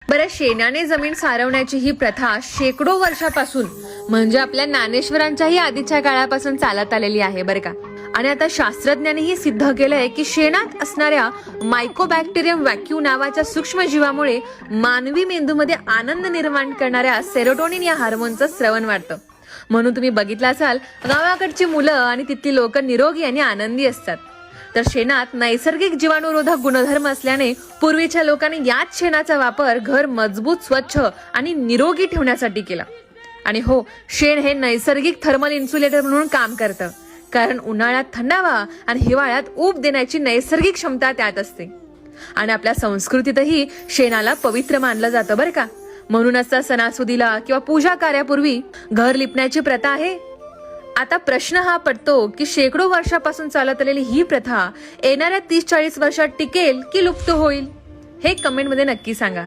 बरं, शेणाने जमीन सारवण्याची ही प्रथा शेकडो वर्षापासून म्हणजे आपल्या ज्ञानेश्वरांच्याही आधीच्या काळापासून चालत आलेली आहे बरं का. आणि आता शास्त्रज्ञांनीही सिद्ध केलंय की शेणात असणाऱ्या मायकोबॅक्टेरियम व्हॅक्यू नावाच्या सूक्ष्मजीवामुळे मानवी मेंदूमध्ये आनंद निर्माण करणाऱ्या सेरोटोनिन या हार्मोनचं स्रवण वाढतं. म्हणून तुम्ही बघितलं असाल, गावाकडची मुलं आणि तिथली लोक निरोगी आणि आनंदी असतात. तर शेणात नैसर्गिक जीवाणुरोधक गुणधर्म असल्याने पूर्वीच्या लोकांनी याच शेणाचा वापर घर मजबूत, स्वच्छ आणि निरोगी ठेवण्यासाठी केला. आणि हो, शेण हे नैसर्गिक थर्मल इन्सुलेटर म्हणून काम करतं, कारण उन्हाळ्यात थंडावा आणि हिवाळ्यात ऊब देण्याची नैसर्गिक क्षमता त्यात असते. आणि आपल्या संस्कृतीतही शेणाला पवित्र मानलं जातं बरं का. म्हणूनच सणासुदीला किंवा पूजा कार्यापूर्वी घर लिपण्याची प्रथा आहे. आता प्रश्न हा पडतो की शेकडो वर्षापासून चालत आलेली ही प्रथा येणाऱ्या 30-40 वर्षात टिकेल की लुप्त होईल? हे कमेंटमध्ये नक्की सांगा.